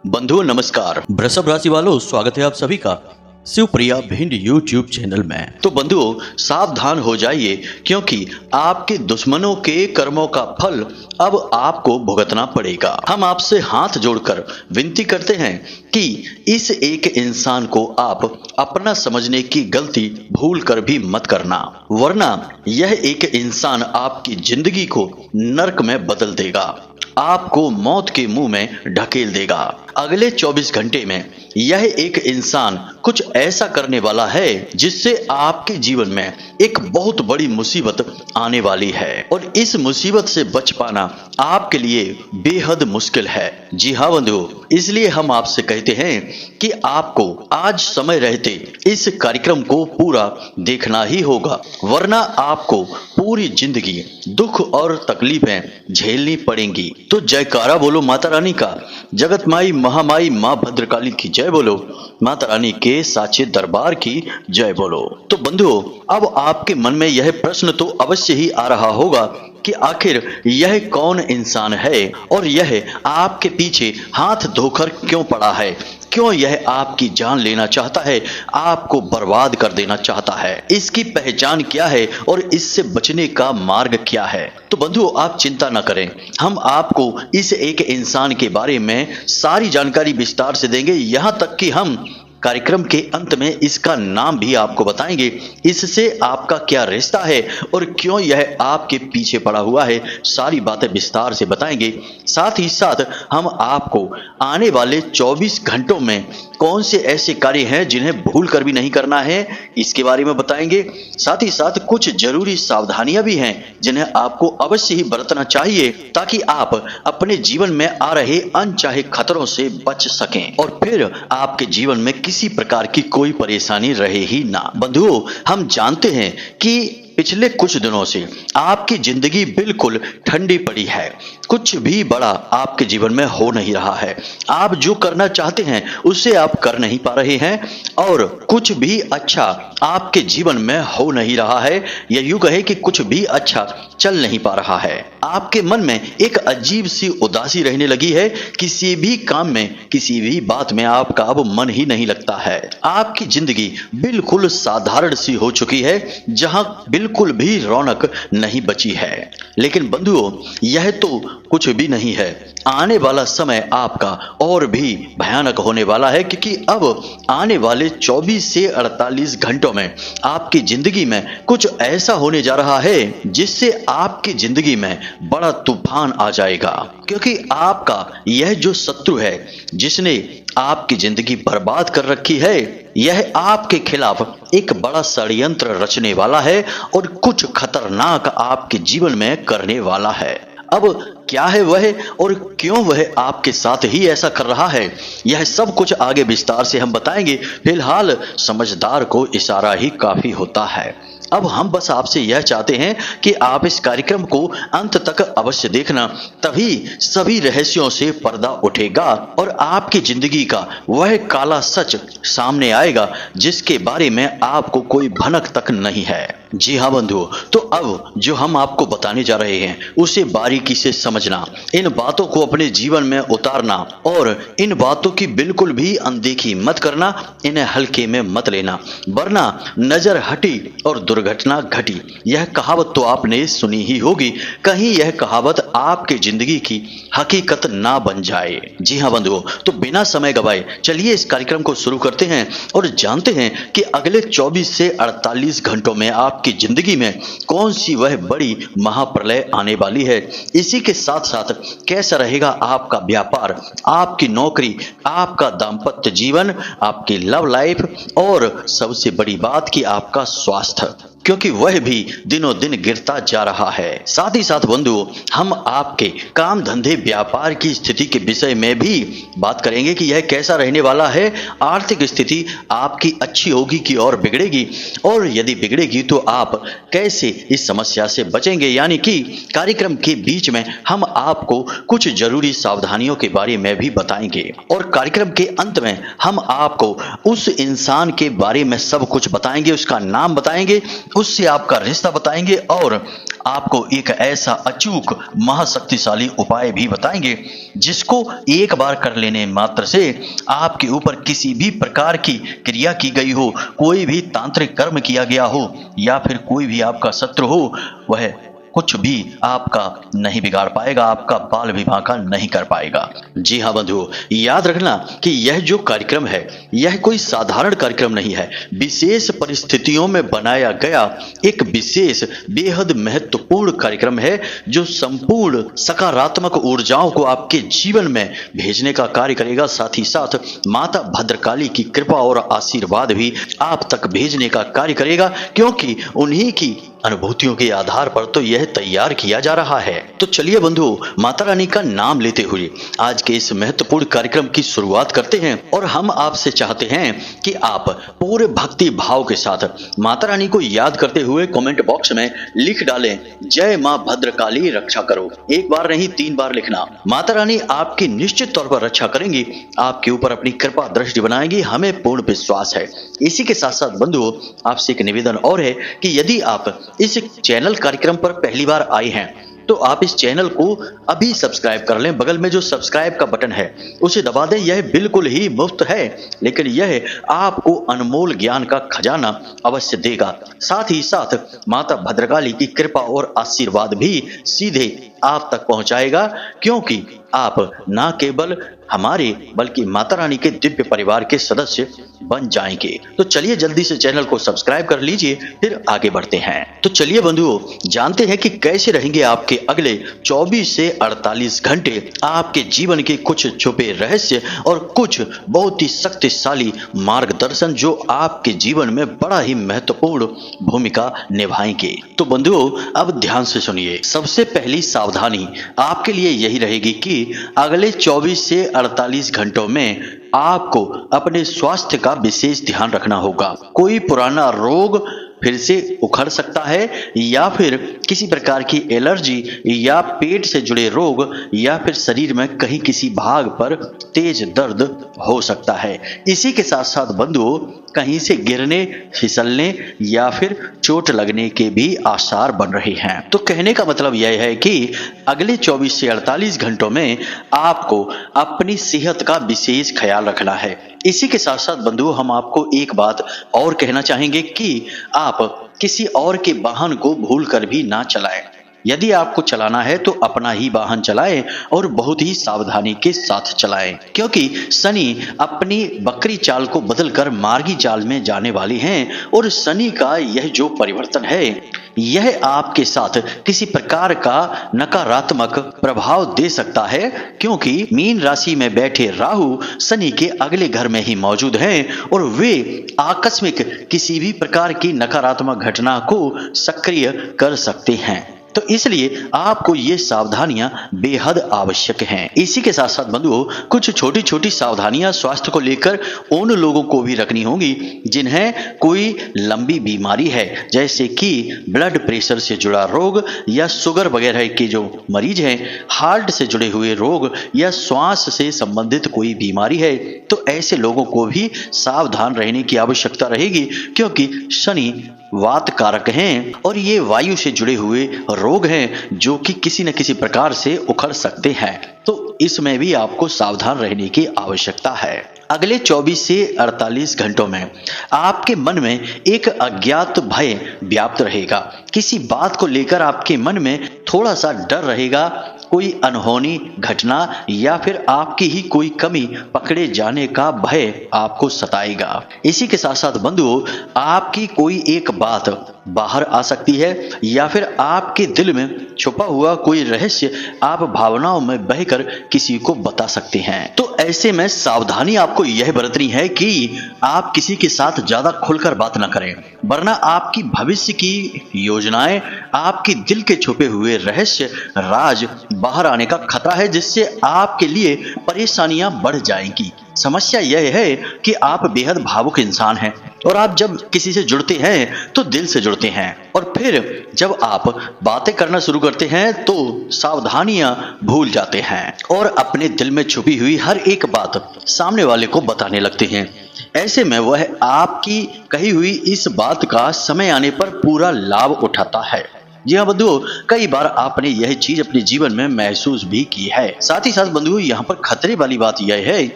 बंधुओं नमस्कार। वृषभ राशि वालों, स्वागत है आप सभी का शिवप्रिया भिंड यूट्यूब चैनल में। तो बंधुओं सावधान हो जाइए, क्योंकि आपके दुश्मनों के कर्मों का फल अब आपको भुगतना पड़ेगा। हम आपसे हाथ जोड़कर विनती करते हैं कि इस एक इंसान को आप अपना समझने की गलती भूल कर भी मत करना, वरना यह एक इंसान आपकी जिंदगी को नर्क में बदल देगा, आपको मौत के मुंह में ढकेल देगा। अगले 24 घंटे में यह एक इंसान कुछ ऐसा करने वाला है जिससे आपके जीवन में एक बहुत बड़ी मुसीबत आने वाली है, और इस मुसीबत से बच पाना आपके लिए बेहद मुश्किल है। जी हाँ बंधुओं, इसलिए हम आपसे कहते हैं कि आपको आज समय रहते इस कार्यक्रम को पूरा देखना ही होगा, वरना आपको पूरी जिंदगी दुख और तकलीफें झेलनी पड़ेंगी। तो जयकारा बोलो माता रानी का, जगत माई महामाई माँ भद्रकाली की जय बोलो, माता रानी के साचे दरबार की जय बोलो। तो बंधुओं, अब आपके मन में यह प्रश्न तो अवश्य ही आ रहा होगा कि आखिर यह कौन इंसान है और यह आपके पीछे हाथ धोकर क्यों पड़ा है, क्यों यह आपकी जान लेना चाहता है, आपको बर्बाद कर देना चाहता है, इसकी पहचान क्या है और इससे बचने का मार्ग क्या है। तो बंधुओं आप चिंता न करें, हम आपको इस एक इंसान के बारे में सारी जानकारी विस्तार से देंगे, यहाँ तक कि हम कार्यक्रम के अंत में इसका नाम भी आपको बताएंगे, इससे आपका क्या रिश्ता है और क्यों यह आपके पीछे पड़ा हुआ है, सारी बातें विस्तार से बताएंगे। साथ ही साथ हम आपको आने वाले 24 घंटों में कौन से ऐसे कार्य हैं जिन्हें भूल कर भी नहीं करना है, इसके बारे में बताएंगे। साथ ही साथ कुछ जरूरी सावधानियां भी हैं जिन्हें आपको अवश्य ही बरतना चाहिए, ताकि आप अपने जीवन में आ रहे अनचाहे खतरों से बच सकें और फिर आपके जीवन में किसी प्रकार की कोई परेशानी रहे ही ना। बंधुओं हम जानते हैं कि पिछले कुछ दिनों से आपकी जिंदगी बिल्कुल ठंडी पड़ी है, कुछ भी बड़ा आपके जीवन में हो नहीं रहा है, आप जो करना चाहते हैं उसे आप कर नहीं पा रहे हैं और कुछ भी अच्छा आपके जीवन में हो नहीं रहा है, या यूं कहे कि कुछ भी अच्छा चल नहीं पा रहा है। आपके मन में एक अजीब सी उदासी रहने लगी है, किसी भी काम में किसी भी बात में आपका अब मन ही नहीं लगता है, आपकी जिंदगी बिल्कुल साधारण सी हो चुकी है, जहां बिल्कुल भी रौनक नहीं बची है। लेकिन बंधुओं यह तो कुछ भी नहीं है, आने वाला समय आपका और भी भयानक होने वाला है, क्योंकि अब आने वाले 24 से 48 घंटों में आपकी जिंदगी में कुछ ऐसा होने जा रहा है जिससे आपकी जिंदगी में बड़ा तूफान आ जाएगा। क्योंकि आपका यह जो शत्रु है जिसने आपकी जिंदगी बर्बाद कर रखी है, यह आपके खिलाफ एक बड़ा षड्यंत्र रचने वाला है और कुछ खतरनाक आपके जीवन में करने वाला है। अब क्या है वह और क्यों वह आपके साथ ही ऐसा कर रहा है, यह सब कुछ आगे विस्तार से हम बताएंगे। फिलहाल समझदार को इशारा ही काफी होता है। अब हम बस आपसे यह चाहते हैं कि आप इस कार्यक्रम को अंत तक अवश्य देखना, तभी सभी रहस्यों से पर्दा उठेगा और आपकी जिंदगी का वह काला सच सामने आएगा जिसके बारे में आपको कोई भनक तक नहीं है। जी हाँ बंधुओं, तो अब जो हम आपको बताने जा रहे हैं उसे बारीकी से समझना, इन बातों को अपने जीवन में उतारना और इन बातों की बिल्कुल भी अनदेखी मत करना, इन्हें हल्के में मत लेना, वरना नजर हटी और दुर्घटना घटी। यह कहावत तो आपने सुनी ही होगी, कहीं यह कहावत आपके जिंदगी की हकीकत ना बन जाए। जी हाँ बंधुओं, तो बिना समय गवाए चलिए इस कार्यक्रम को शुरू करते हैं और जानते हैं कि अगले 24 से 48 घंटों में आपकी जिंदगी में कौन सी वह बड़ी महाप्रलय आने वाली है। इसी के साथ साथ कैसा रहेगा आपका व्यापार, आपकी नौकरी, आपका दाम्पत्य जीवन, आपकी लव लाइफ और सबसे बड़ी बात कि आपका स्वास्थ्य, क्योंकि वह भी दिनों दिन गिरता जा रहा है। साथ ही साथ बंधुओं हम आपके काम धंधे व्यापार की स्थिति के विषय में भी बात करेंगे कि यह कैसा रहने वाला है। आर्थिक स्थिति आपकी अच्छी होगी कि और बिगड़ेगी, और यदि बिगड़ेगी तो आप कैसे इस समस्या से बचेंगे। यानी कि कार्यक्रम के बीच में हम आपको कुछ जरूरी सावधानियों के बारे में भी बताएंगे, और कार्यक्रम के अंत में हम आपको उस इंसान के बारे में सब कुछ बताएंगे, उसका नाम बताएंगे उससे आपका रिश्ता बताएंगे और आपको एक ऐसा अचूक महाशक्तिशाली उपाय भी बताएंगे जिसको एक बार कर लेने मात्र से आपके ऊपर किसी भी प्रकार की क्रिया की गई हो, कोई भी तांत्रिक कर्म किया गया हो या फिर कोई भी आपका शत्रु हो, वह कुछ भी आपका नहीं बिगाड़ पाएगा, आपका बाल भी बांका नहीं कर पाएगा। जी हाँ बंधुओं, याद रखना कि यह जो कार्यक्रम है यह कोई साधारण कार्यक्रम नहीं है। विशेष परिस्थितियों में बनाया गया एक विशेष बेहद महत्वपूर्ण कार्यक्रम है जो संपूर्ण सकारात्मक ऊर्जाओं को आपके जीवन में भेजने का कार्य करेगा। साथ ही साथ माता भद्रकाली की कृपा और आशीर्वाद भी आप तक भेजने का कार्य करेगा, क्योंकि उन्हीं की अनुभूतियों के आधार पर तो यह तैयार किया जा रहा है। तो चलिए बंधुओं, माता रानी का नाम लेते हुए आज के इस महत्वपूर्ण कार्यक्रम की शुरुआत करते हैं और हम आपसे चाहते हैं कि आप पूरे भक्ति भाव के साथ माता रानी को याद करते हुए कमेंट बॉक्स में लिख डालें, जय मां भद्रकाली रक्षा करो। एक बार नहीं 3 बार लिखना। माता रानी आपकी निश्चित तौर पर रक्षा करेंगी, आपके ऊपर अपनी कृपा दृष्टि बनाएगी, हमें पूर्ण विश्वास है। इसी के साथ साथ बंधुओं, आपसे एक निवेदन और है कि यदि आप इस चैनल कार्यक्रम पर पहली बार आए हैं तो आप इस चैनल को अभी सब्सक्राइब कर लें। बगल में जो सब्सक्राइब का बटन है उसे दबा दें। यह बिल्कुल ही मुफ्त है, लेकिन यह आपको अनमोल ज्ञान का खजाना अवश्य देगा। साथ ही साथ माता भद्रकाली की कृपा और आशीर्वाद भी सीधे आप तक पहुंचाएगा, क्योंकि आप ना केवल हमारे बल्कि माता रानी के दिव्य परिवार के सदस्य बन जाएंगे। तो चलिए जल्दी से चैनल को सब्सक्राइब कर लीजिए, फिर आगे बढ़ते हैं। तो चलिए बंधुओं, जानते हैं कि कैसे रहेंगे आपके अगले 24 से 48 घंटे आपके जीवन के कुछ छुपे रहस्य और कुछ बहुत ही शक्तिशाली मार्गदर्शन जो आपके जीवन में बड़ा ही महत्वपूर्ण भूमिका निभाएंगे। तो बंधुओं, अब ध्यान से सुनिए। सबसे पहली सावधानी आपके लिए यही रहेगी कि अगले 24 से 48 घंटों में आपको अपने स्वास्थ्य का विशेष ध्यान रखना होगा। कोई पुराना रोग फिर से उखड़ सकता है, या फिर किसी प्रकार की एलर्जी या पेट से जुड़े रोग, या फिर शरीर में कहीं किसी भाग पर तेज दर्द हो सकता है। इसी के साथ साथ बंधुओं, कहीं से गिरने, फिसलने या फिर चोट लगने के भी आसार बन रहे हैं। तो कहने का मतलब यह है कि अगले 24 से 48 घंटों में आपको अपनी सेहत का विशेष ख्याल रखना है। इसी के साथ साथ बंधुओं, हम आपको एक बात और कहना चाहेंगे कि आप किसी और के वाहन को भूल कर भी ना चलाएं। यदि आपको चलाना है तो अपना ही वाहन चलाएं और बहुत ही सावधानी के साथ चलाएं, क्योंकि शनि अपनी बकरी चाल को बदलकर मार्गी चाल में जाने वाली हैं और शनि का यह जो परिवर्तन है यह आपके साथ किसी प्रकार का नकारात्मक प्रभाव दे सकता है, क्योंकि मीन राशि में बैठे राहु शनि के अगले घर में ही मौजूद हैं और वे आकस्मिक किसी भी प्रकार की नकारात्मक घटना को सक्रिय कर सकते हैं। तो इसलिए आपको ये सावधानियां बेहद आवश्यक हैं। इसी के साथ साथ बंधुओं, कुछ छोटी छोटी सावधानियां स्वास्थ्य को लेकर उन लोगों को भी रखनी होंगी जिन्हें कोई लंबी बीमारी है, जैसे कि ब्लड प्रेशर से जुड़ा रोग या शुगर वगैरह के जो मरीज हैं, हार्ट से जुड़े हुए रोग या श्वास से संबंधित कोई बीमारी है, तो ऐसे लोगों को भी सावधान रहने की आवश्यकता रहेगी, क्योंकि शनि वात कारक हैं और ये वायु से जुड़े हुए रोग हैं जो कि किसी न किसी प्रकार से उखड़ सकते हैं। तो इसमें भी आपको सावधान रहने की आवश्यकता है। अगले 24 से 48 घंटों में आपके मन में एक अज्ञात भय व्याप्त रहेगा। किसी बात को लेकर आपके मन में थोड़ा सा डर रहेगा, कोई अनहोनी घटना या फिर आपकी ही कोई कमी पकड़े जाने का भय आपको सताएगा। इसी के साथ साथ बंधुओं, आपकी कोई एक बात बाहर आ सकती है या फिर आपके दिल में छुपा हुआ कोई रहस्य आप भावनाओं में बहकर किसी को बता सकते हैं। तो ऐसे में सावधानी आपको यह बरतनी है कि आप किसी के साथ ज्यादा खुलकर बात न करें, वरना आपकी भविष्य की योजनाएं, आपके दिल के छुपे हुए रहस्य राज बाहर आने का खतरा है, जिससे आपके लिए परेशानियां बढ़ जाएंगी। समस्या यह है कि आप बेहद भावुक इंसान हैं और आप जब किसी से जुड़ते हैं तो दिल से जुड़ते हैं, और फिर जब आप बातें करना शुरू करते हैं तो सावधानियां भूल जाते हैं और अपने दिल में छुपी हुई हर एक बात सामने वाले को बताने लगते हैं। ऐसे में वह आपकी कही हुई इस बात का समय आने पर पूरा लाभ उठाता है। जी हाँ बंधुओं, कई बार आपने यह चीज अपने जीवन में महसूस भी की है। साथ ही साथ बंधुओं, यहाँ पर खतरे वाली बात यह है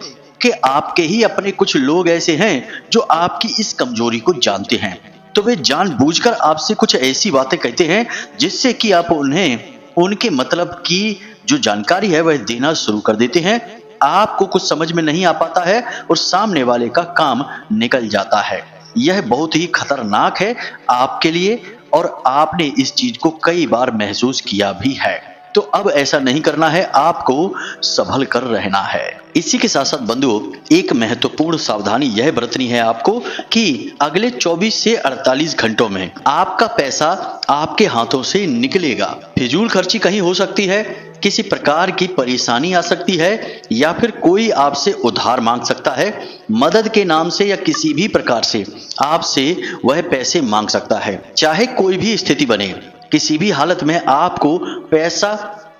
कि आपके ही अपने कुछ लोग ऐसे हैं जो आपकी इस कमजोरी को जानते हैं, तो वे जानबूझकर आपसे कुछ ऐसी बातें कहते हैं जिससे कि आप उन्हें उनके मतलब की जो जानकारी है वह देना शुरू कर देते हैं। आपको कुछ समझ में नहीं आ पाता है और सामने वाले का काम निकल जाता है। यह बहुत ही खतरनाक है आपके लिए और आपने इस चीज को कई बार महसूस किया भी है। तो अब ऐसा नहीं करना है, आपको संभल कर रहना है। इसी के साथ साथ बंधुओं, एक महत्वपूर्ण सावधानी यह बरतनी है आपको कि अगले 24 से 48 घंटों में आपका पैसा आपके हाथों से निकलेगा। फिजूल खर्ची कहीं हो सकती है, किसी प्रकार की परेशानी आ सकती है, या फिर कोई आपसे उधार मांग सकता है, मदद के नाम से या किसी भी प्रकार से आपसे वह पैसे मांग सकता है। चाहे कोई भी स्थिति बने, किसी भी हालत में आपको पैसा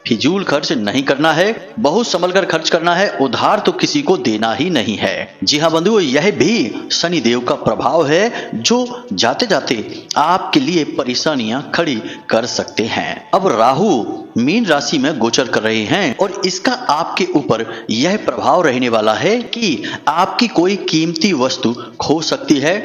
फिजूल खर्च नहीं करना है, बहुत संभल कर खर्च करना है। उधार तो किसी को देना ही नहीं है। जी हाँ बंधुओं, यह भी शनि देव का प्रभाव है जो जाते जाते आपके लिए परेशानियां खड़ी कर सकते हैं। अब राहु मीन राशि में गोचर कर रहे हैं और इसका आपके ऊपर यह प्रभाव रहने वाला है कि आपकी कोई कीमती वस्तु खो सकती है,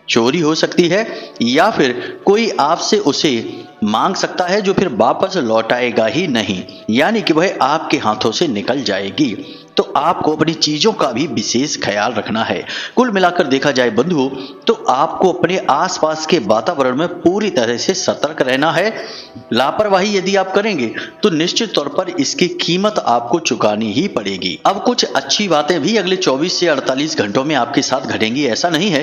चोरी हो सकती है, या फिर कोई आपसे उसे मांग सकता है जो फिर वापस लौटाएगा ही नहीं, यानी कि वह आपके हाथों से निकल जाएगी। तो आपको अपनी चीजों का भी विशेष ख्याल रखना है। कुल मिलाकर देखा जाए बंधुओं, तो आपको अपने आसपास के वातावरण में पूरी तरह से सतर्क रहना है। लापरवाही यदि आप करेंगे तो निश्चित तौर पर इसकी कीमत आपको चुकानी ही पड़ेगी। अब कुछ अच्छी बातें भी अगले 24 से 48 घंटों में आपके साथ घटेंगी। ऐसा नहीं है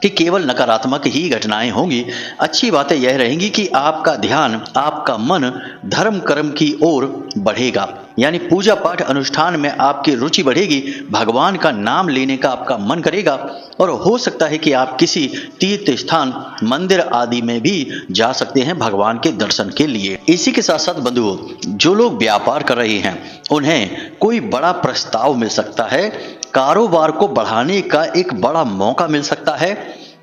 कि केवल नकारात्मक ही घटनाएं होंगी। अच्छी बातें यह रहेंगी कि आपका ध्यान, आपका मन धर्म कर्म की ओर बढ़ेगा, यानी पूजा पाठ अनुष्ठान में आपकी रुचि बढ़ेगी, भगवान का नाम लेने का आपका मन करेगा और हो सकता है कि आप किसी तीर्थ स्थान, मंदिर आदि में भी जा सकते हैं भगवान के दर्शन के लिए। इसी के साथ साथ बंधुओं, जो लोग व्यापार कर रहे हैं उन्हें कोई बड़ा प्रस्ताव मिल सकता है, कारोबार को बढ़ाने का एक बड़ा मौका मिल सकता है,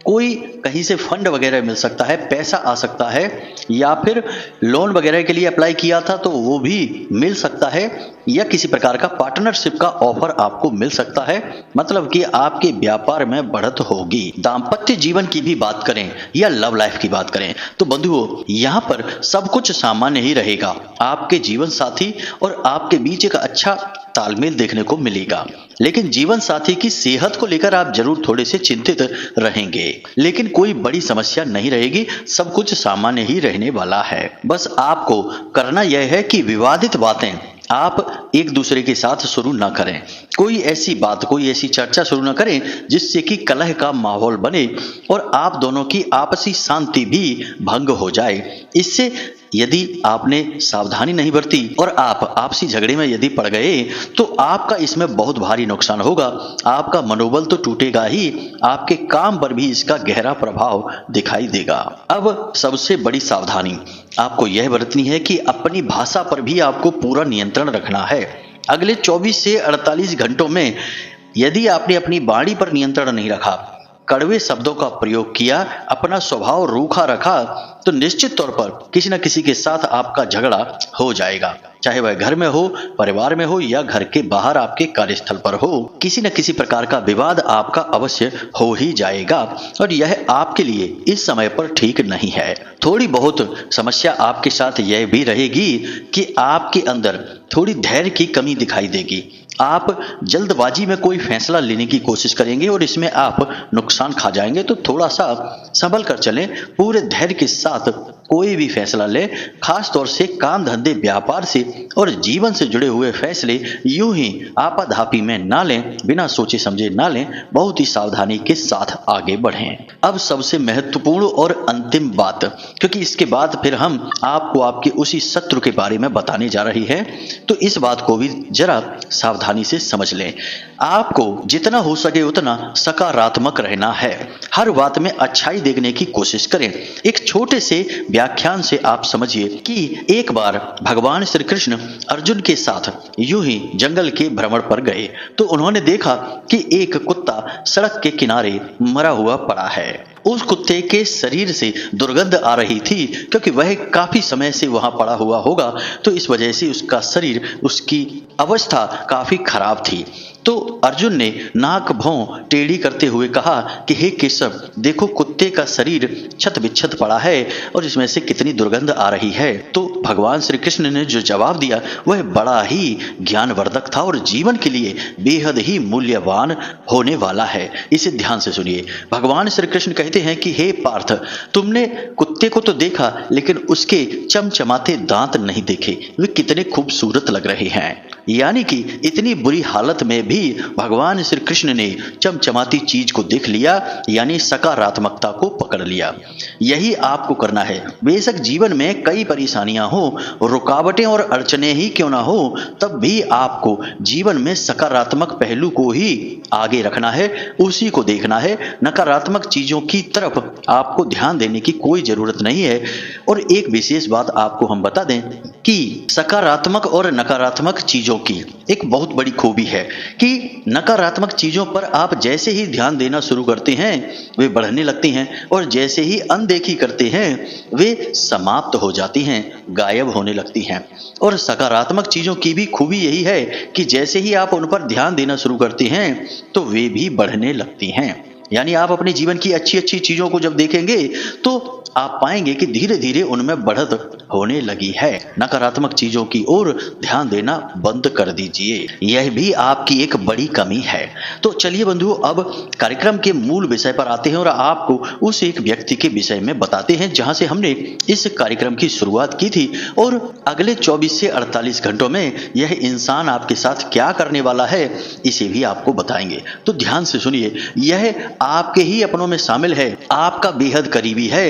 कोई कहीं से फंड वगैरह मिल सकता है, पैसा आ सकता है, या फिर लोन वगैरह के लिए अप्लाई किया था तो वो भी मिल सकता है, या किसी प्रकार का पार्टनरशिप का ऑफर आपको मिल सकता है। मतलब कि आपके व्यापार में बढ़त होगी। दाम्पत्य जीवन की भी बात करें या लव लाइफ की बात करें तो बंधुओं, यहाँ पर सब कुछ सामान्य ही रहेगा। आपके जीवन साथी और आपके बीच एक अच्छा तालमेल देखने को मिलेगा, लेकिन जीवन साथी की सेहत को लेकर आप जरूर थोड़े से चिंतित रहेंगे। लेकिन कोई बड़ी समस्या नहीं रहेगी, सब कुछ सामान्य ही रहने वाला है। बस आपको करना यह है कि विवादित बातें आप एक दूसरे के साथ शुरू ना करें। कोई ऐसी बात, कोई ऐसी चर्चा शुरू ना करें जिससे कि कलह का माहौल बने और आप दोनों की आपसी शांति भी भंग हो जाए। इससे यदि आपने सावधानी नहीं बरती और आप आपसी झगड़े में यदि पड़ गए तो आपका इसमें बहुत भारी नुकसान होगा। आपका मनोबल तो टूटेगा ही, आपके काम पर भी इसका गहरा प्रभाव दिखाई देगा। अब सबसे बड़ी सावधानी आपको यह बरतनी है कि अपनी भाषा पर भी आपको पूरा नियंत्रण रखना है। अगले 24 से 48 घंटों में यदि आपने अपनी वाणी पर नियंत्रण नहीं रखा, कड़वे शब्दों का प्रयोग किया, अपना स्वभाव रूखा रखा, तो निश्चित तौर पर किसी न किसी के साथ आपका झगड़ा हो जाएगा। चाहे वह घर में हो, परिवार में हो, या घर के बाहर आपके कार्यस्थल पर हो, किसी न किसी प्रकार का विवाद आपका अवश्य हो ही जाएगा और यह आपके लिए इस समय पर ठीक नहीं है। थोड़ी बहुत समस्या आपके साथ यह भी रहेगी कि आपके अंदर थोड़ी धैर्य की कमी दिखाई देगी। आप जल्दबाजी में कोई फैसला लेने की कोशिश करेंगे और इसमें आप नुकसान खा जाएंगे। तो थोड़ा सा संभल कर चलें, पूरे धैर्य के साथ कोई भी फैसला लें। खास तौर से काम धंधे, व्यापार से और जीवन से जुड़े हुए फैसले यूं ही आपाधापी में ना लें, बिना सोचे समझे ना लें, बहुत ही सावधानी के साथ आगे बढ़ें। अब सबसे महत्वपूर्ण और अंतिम बात, क्योंकि इसके बाद फिर हम आपको आपके उसी शत्रु के बारे में बताने जा रही है, तो इस बात को भी जरा सावधानी से समझ लें। आपको जितना हो सके उतना सकारात्मक रहना है। हर बात में अच्छाई देखने की कोशिश करें। एक छोटे से व्याख्यान से आप समझिए कि एक बार भगवान श्री कृष्ण अर्जुन के साथ यूं ही जंगल के भ्रमण पर गए तो उन्होंने देखा कि एक कुत्ता सड़क के किनारे मरा हुआ पड़ा है। उस कुत्ते के शरीर से दुर्गंध आ रही थी क्योंकि वह काफी समय से वहां पड़ा हुआ होगा, तो इस वजह से उसका शरीर, उसकी अवस्था काफी खराब थी। तो अर्जुन ने नाक भौं टेढ़ी करते हुए कहा कि हे केशव, देखो कुत्ते का शरीर छत बिच्छत पड़ा है और इसमें से कितनी दुर्गंध आ रही है। तो भगवान श्री कृष्ण ने जो जवाब दिया वह बड़ा ही ज्ञानवर्धक था और जीवन के लिए बेहद ही मूल्यवान होने वाला है। इसे ध्यान से सुनिए। भगवान श्री कृष्ण कहते हैं कि हे पार्थ, तुमने कुत्ते को तो देखा लेकिन उसके चमचमाते दांत नहीं देखे, वे कितने खूबसूरत लग रहे हैं। यानी कि इतनी बुरी हालत में भी भगवान श्री कृष्ण ने चमचमाती चीज को देख लिया, यानी सकारात्मकता को पकड़ लिया। यही आपको करना है। बेशक जीवन में कई परेशानियां हो, रुकावटें और अड़चने ही क्यों ना हो, तब भी आपको जीवन में सकारात्मक पहलू को ही आगे रखना है, उसी को देखना है। नकारात्मक चीजों की तरफ आपको ध्यान देने की कोई जरूरत नहीं है। और एक विशेष बात आपको हम बता दें कि सकारात्मक और नकारात्मक चीजों की एक बहुत बड़ी खूबी है कि नकारात्मक चीजों पर आप जैसे ही ध्यान देना शुरू करते हैं वे बढ़ने लगती हैं, और जैसे ही अनदेखी करते हैं वे समाप्त हो जाती हैं, गायब होने लगती हैं। और सकारात्मक चीजों की भी खूबी यही है कि जैसे ही आप उन पर ध्यान देना शुरू करते हैं तो वे भी बढ़ने लगती हैं। यानी आप अपने जीवन की अच्छी अच्छी चीजों को जब देखेंगे तो आप पाएंगे कि धीरे धीरे उनमें बढ़त होने लगी है। नकारात्मक चीजों की ओर ध्यान देना बंद कर दीजिए, यह भी आपकी एक बड़ी कमी है। तो चलिए बंधुओं, अब कार्यक्रम के मूल विषय पर आते हैं और आपको उस एक व्यक्ति के विषय में बताते हैं जहां से हमने इस कार्यक्रम की शुरुआत की थी, और अगले 24 से 48 घंटों में यह इंसान आपके साथ क्या करने वाला है इसे भी आपको बताएंगे। तो ध्यान से सुनिए। यह आपके ही अपनों में शामिल है, आपका बेहद करीबी है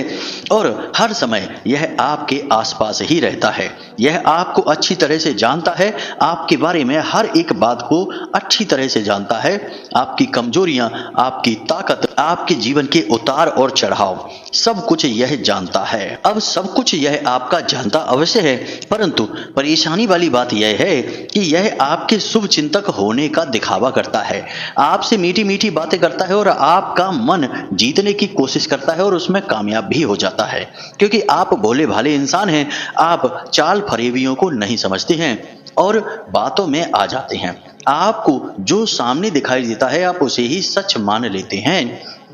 और हर समय यह आपके आसपास ही रहता है। यह आपको अच्छी तरह से जानता है, आपके बारे में हर एक बात को अच्छी तरह से जानता है, आपकी कमजोरियां, आपकी ताकत, आपके जीवन के उतार और चढ़ाव, सब कुछ यह जानता है। अब सब कुछ यह आपका जानता अवश्य है, परंतु परेशानी वाली बात यह है कि यह आपके शुभ चिंतक होने का दिखावा करता है, आपसे मीठी मीठी बातें करता है और आपका मन जीतने की कोशिश करता है और उसमें कामयाब भी हो जाता है, क्योंकि आप भोले भाले इंसान हैं। आप चाल फरेबियों को नहीं समझते हैं और बातों में आ जाते हैं। आपको जो सामने दिखाई देता है आप उसे ही सच मान लेते हैं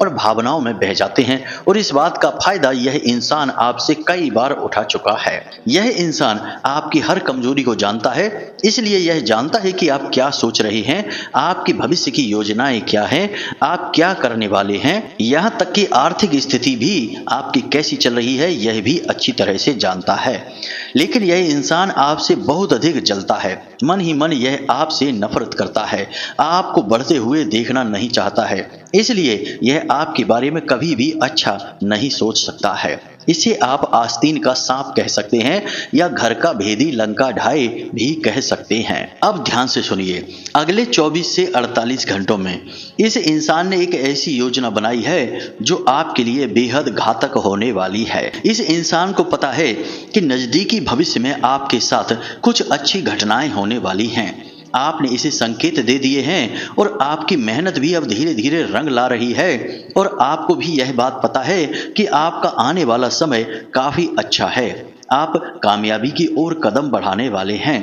और भावनाओं में बह जाते हैं, और इस बात का फायदा यह इंसान आपसे कई बार उठा चुका है। यह इंसान आपकी हर कमजोरी को जानता है, इसलिए यह जानता है कि आप क्या सोच रहे हैं, आपकी भविष्य की योजनाएं क्या हैं, आप क्या करने वाले हैं, यहाँ तक कि आर्थिक स्थिति भी आपकी कैसी चल रही है यह भी अच्छी तरह से जानता है। लेकिन यह इंसान आपसे बहुत अधिक जलता है, मन ही मन यह आपसे नफरत करता है, आपको बढ़ते हुए देखना नहीं चाहता है, इसलिए यह आपके बारे में कभी भी अच्छा नहीं सोच सकता है। इसे आप आस्तीन का सांप कह सकते हैं या घर का भेदी लंका ढाए भी कह सकते हैं। अब ध्यान से सुनिए। अगले 24 से 48 घंटों में इस इंसान ने एक ऐसी योजना बनाई है जो आपके लिए बेहद घातक होने वाली है। इस इंसान को पता है कि नजदीकी भविष्य में आपके साथ कुछ अच्छी घटनाएं होने वाली हैं। आपने इसे संकेत दे दिए हैं और आपकी मेहनत भी अब धीरे धीरे रंग ला रही है, और आपको भी यह बात पता है कि आपका आने वाला समय काफी अच्छा है। आप कामयाबी की ओर कदम बढ़ाने वाले हैं,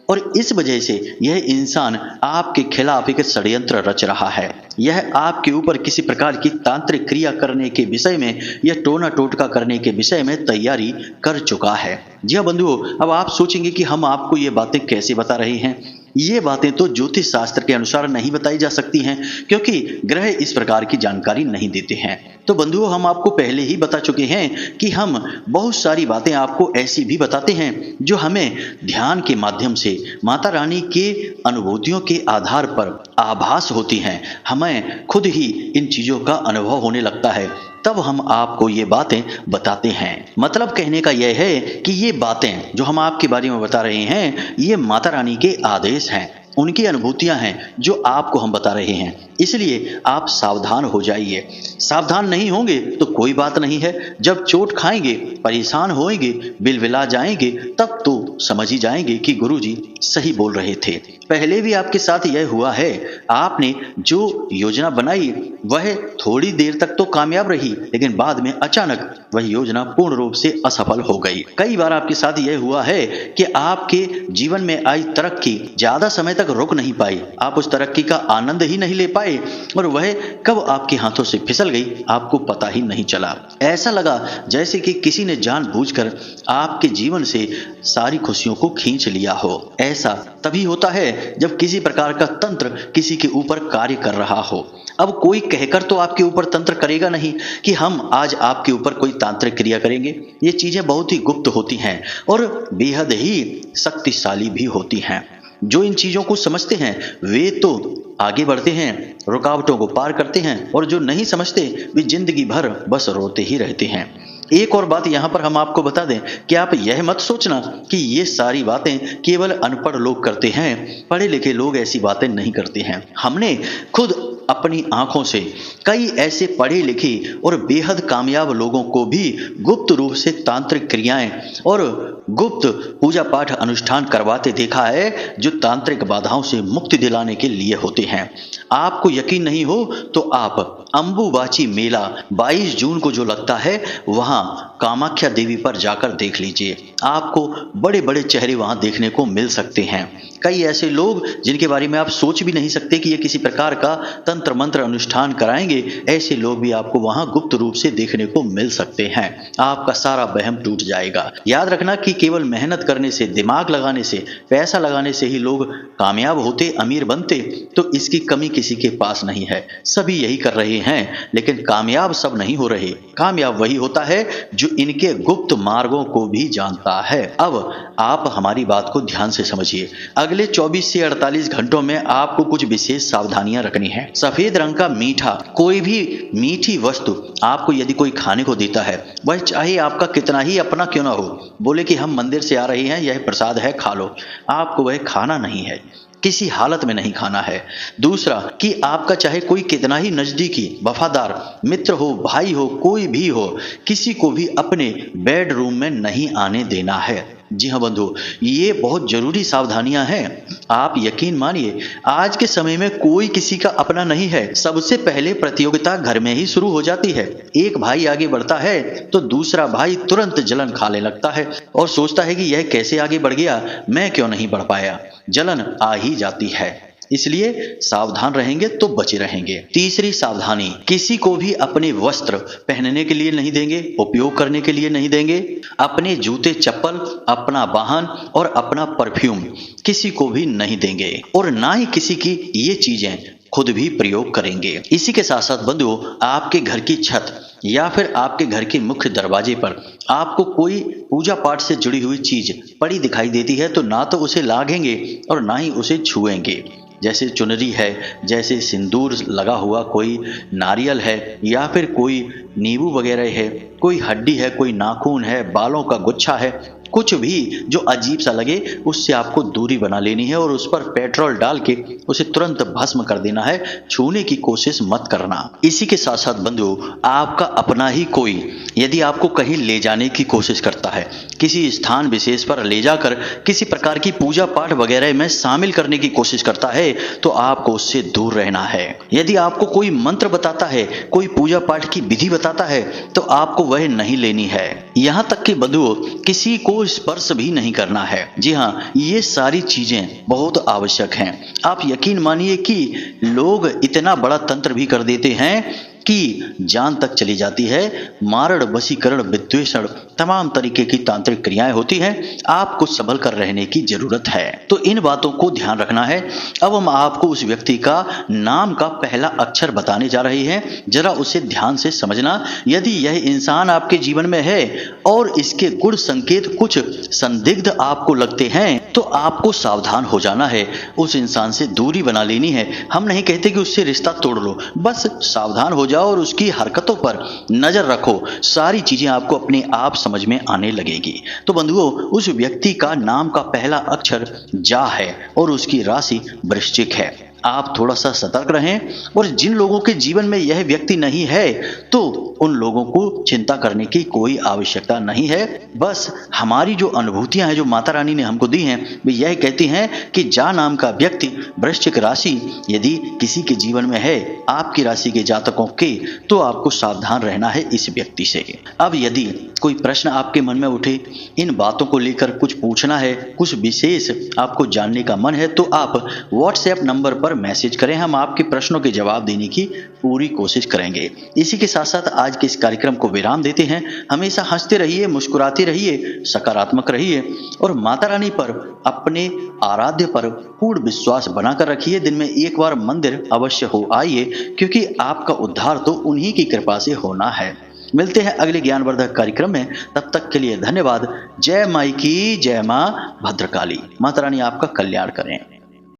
और इस वजह से यह इंसान आपके खिलाफ एक षड्यंत्र रच रहा है। यह आपके ऊपर किसी प्रकार की तांत्रिक क्रिया करने के विषय में या टोना टोटका करने के विषय में तैयारी कर चुका है। जी हाँ बंधुओं, अब आप सोचेंगे कि हम आपको ये बातें कैसे बता रहे हैं। ये बातें तो ज्योतिष शास्त्र के अनुसार नहीं बताई जा सकती हैं, क्योंकि ग्रह इस प्रकार की जानकारी नहीं देते हैं। तो बंधुओं, हम आपको पहले ही बता चुके हैं कि हम बहुत सारी बातें आपको ऐसी भी बताते हैं जो हमें ध्यान के माध्यम से माता रानी के अनुभूतियों के आधार पर आभास होती हैं। हमें खुद ही इन चीजों का अनुभव होने लगता है, तब हम आपको ये बातें बताते हैं। मतलब कहने का यह है कि ये बातें जो हम आपके बारे में बता रहे हैं ये माता रानी के आदेश हैं। उनकी अनुभूतियां हैं जो आपको हम बता रहे हैं। इसलिए आप सावधान हो जाइए। सावधान नहीं होंगे तो कोई बात नहीं है। जब चोट खाएंगे, परेशान होएंगे, बिलबिला जाएंगे, तब तो समझ ही जाएंगे कि गुरुजी सही बोल रहे थे। पहले भी आपके साथ यह हुआ है। आपने जो योजना बनाई वह थोड़ी देर तक तो कामयाब रही, लेकिन बाद में अचानक वह योजना पूर्ण रूप से असफल हो गई। कई बार आपके साथ यह हुआ है कि आपके जीवन में आई तरक्की ज्यादा समय तक रुक नहीं पाई। आप उस तरक्की का आनंद ही नहीं ले पाए और वह कब आपके हाथों से फिसल गई आपको पता ही नहीं चला। ऐसा लगा जैसे कि किसी ने जानबूझकर आपके जीवन से सारी खुशियों को खींच लिया हो। ऐसा तभी होता है जब किसी प्रकार का तंत्र किसी के ऊपर कार्य कर रहा हो। अब कोई कहकर तो आपके ऊपर तंत्र करेगा नहीं कि हम आज आपके ऊपर कोई तांत्रिक क्रिया करेंगे। ये चीजें बहुत ही गुप्त होती हैं और बेहद ही शक्तिशाली भी होती हैं। जो इन चीजों को समझते हैं वे तो आगे बढ़ते हैं, रुकावटों को पार करते हैं, और जो नहीं समझते वे जिंदगी भर बस रोते ही रहते हैं। एक और बात यहाँ पर हम आपको बता दें कि आप यह मत सोचना कि ये सारी बातें केवल अनपढ़ लोग करते हैं, पढ़े लिखे लोग ऐसी बातें नहीं करते हैं। हमने खुद अपनी आंखों से कई ऐसे पढ़े लिखे और बेहद कामयाब लोगों को भी गुप्त रूप से तांत्रिक क्रियाएं और गुप्त पूजा पाठ अनुष्ठान करवाते देखा है, जो तांत्रिक बाधाओं से मुक्ति दिलाने के लिए होते हैं। आपको यकीन नहीं हो तो आप अंबुबाची मेला 22 जून को जो लगता है वहां कामाख्या देवी पर जाकर देख लीजिए। आपको बड़े बड़े चेहरे वहां देखने को मिल सकते हैं। कई ऐसे लोग जिनके बारे में आप सोच भी नहीं सकते कि ये किसी प्रकार का तंत्र मंत्र अनुष्ठान कराएंगे, ऐसे लोग भी आपको वहां गुप्त रूप से देखने को मिल सकते हैं। आपका सारा वहम टूट जाएगा। याद रखना कि केवल मेहनत करने से, दिमाग लगाने से, पैसा लगाने से ही लोग कामयाब होते, अमीर बनते, तो इसकी कमी किसी के पास नहीं है। सभी यही कर रहे हैं, लेकिन कामयाब सब नहीं हो रहे। कामयाब वही होता है जो इनके गुप्त मार्गों को भी जानता है। अब आप हमारी बात को ध्यान से समझिए। अगले 24 से 48 घंटों में आपको कुछ विशेष सावधानियां रखनी है। सफेद रंग का मीठा, कोई भी मीठी वस्तु आपको यदि कोई खाने को देता है, वह चाहे आपका कितना ही अपना क्यों ना हो, बोले कि हम मंदिर से आ रहे हैं, यह प्रसाद है, खा लो, आपको वह खाना नहीं है, किसी हालत में नहीं खाना है। दूसरा कि आपका चाहे कोई कितना ही नजदीकी वफादार मित्र हो, भाई हो, कोई भी हो, किसी को भी अपने बेडरूम में नहीं आने देना है। जी हाँ बंधु, ये बहुत जरूरी सावधानियां हैं। आप यकीन मानिए आज के समय में कोई किसी का अपना नहीं है। सबसे पहले प्रतियोगिता घर में ही शुरू हो जाती है। एक भाई आगे बढ़ता है तो दूसरा भाई तुरंत जलन खाने लगता है और सोचता है कि यह कैसे आगे बढ़ गया, मैं क्यों नहीं बढ़ पाया। जलन आ ही जाती है। इसलिए सावधान रहेंगे तो बचे रहेंगे। तीसरी सावधानी, किसी को भी अपने वस्त्र पहनने के लिए नहीं देंगे, उपयोग करने के लिए नहीं देंगे। अपने जूते चप्पल, अपना वाहन और अपना परफ्यूम किसी को भी नहीं देंगे और ना ही किसी की ये चीजें खुद भी प्रयोग करेंगे। इसी के साथ साथ बंधुओं, आपके घर की छत या फिर आपके घर के मुख्य दरवाजे पर आपको कोई पूजा पाठ से जुड़ी हुई चीज पड़ी दिखाई देती है तो ना तो उसे लागेंगे और ना ही उसे छुएंगे। जैसे चुनरी है, जैसे सिंदूर लगा हुआ कोई नारियल है, या फिर कोई नींबू वगैरह है, कोई हड्डी है, कोई नाखून है, बालों का गुच्छा है, कुछ भी जो अजीब सा लगे उससे आपको दूरी बना लेनी है और उस पर पेट्रोल डाल के उसे तुरंत भस्म कर देना है। छूने की कोशिश मत करना। इसी के साथ साथ बंधु, आपका अपना ही कोई यदि आपको कहीं ले जाने की कोशिश करता है, किसी स्थान विशेष पर ले जाकर किसी प्रकार की पूजा पाठ वगैरह में शामिल करने की कोशिश करता है तो आपको उससे दूर रहना है। यदि आपको कोई मंत्र बताता है, कोई पूजा पाठ की विधि बताता है तो आपको वह नहीं लेनी है। यहाँ तक कि बंधुओं, किसी को स्पर्श भी नहीं करना है। जी हाँ, ये सारी चीजें बहुत आवश्यक हैं। आप यकीन मानिए कि लोग इतना बड़ा तंत्र भी कर देते हैं कि जान तक चली जाती है। मारण, वशीकरण, विद्वेषण, तमाम तरीके की तांत्रिक क्रियाएं होती हैं। आपको संभल कर रहने की जरूरत है। तो इन बातों को ध्यान रखना है। अब हम आपको उस व्यक्ति का नाम का पहला अक्षर बताने जा रहे हैं, जरा उसे ध्यान से समझना। यदि यह इंसान आपके जीवन में है और इसके गुण संकेत कुछ संदिग्ध आपको लगते हैं तो आपको सावधान हो जाना है, उस इंसान से दूरी बना लेनी है। हम नहीं कहते कि उससे रिश्ता तोड़ लो, बस सावधान हो जाओ लगेगा और उसकी हरकतों पर नजर रखो, सारी चीजें आपको अपने आप समझ में आने लगेगी। तो बंधुओं, उस व्यक्ति का नाम का पहला अक्षर जा है और उसकी राशि वृश्चिक है। आप थोड़ा सा सतर्क रहें, और जिन लोगों के जीवन में यह व्यक्ति नहीं है तो उन लोगों को चिंता करने की कोई आवश्यकता नहीं है। बस हमारी जो अनुभूतियां हैं, जो माता रानी ने हमको दी हैं, वे यह कहती हैं कि जा नाम का व्यक्ति वृश्चिक राशि यदि किसी के जीवन में है, आपकी राशि के जातकों के, तो आपको सावधान रहना है इस व्यक्ति से। अब यदि कोई प्रश्न आपके मन में उठे, इन बातों को लेकर कुछ पूछना है, कुछ विशेष आपको जानने का मन है, तो आप व्हाट्सएप नंबर पर मैसेज करें। हम आपके प्रश्नों के जवाब देने की पूरी कोशिश करेंगे। इसी के साथ साथ आज के इस कार्यक्रम को विराम देते हैं। हमेशा हंसते रहिए, मुस्कुराते रहिए, सकारात्मक रहिए और माता रानी पर, अपने आराध्य पर पूर्ण विश्वास बनाकर रखिए। दिन में एक बार मंदिर अवश्य हो आइए, क्योंकि आपका उद्धार तो उन्हीं की कृपा से होना है। मिलते हैं अगले ज्ञानवर्धक कार्यक्रम में, तब तक के लिए धन्यवाद। जय माई की, जय मां भद्रकाली। माता रानी आपका कल्याण करें।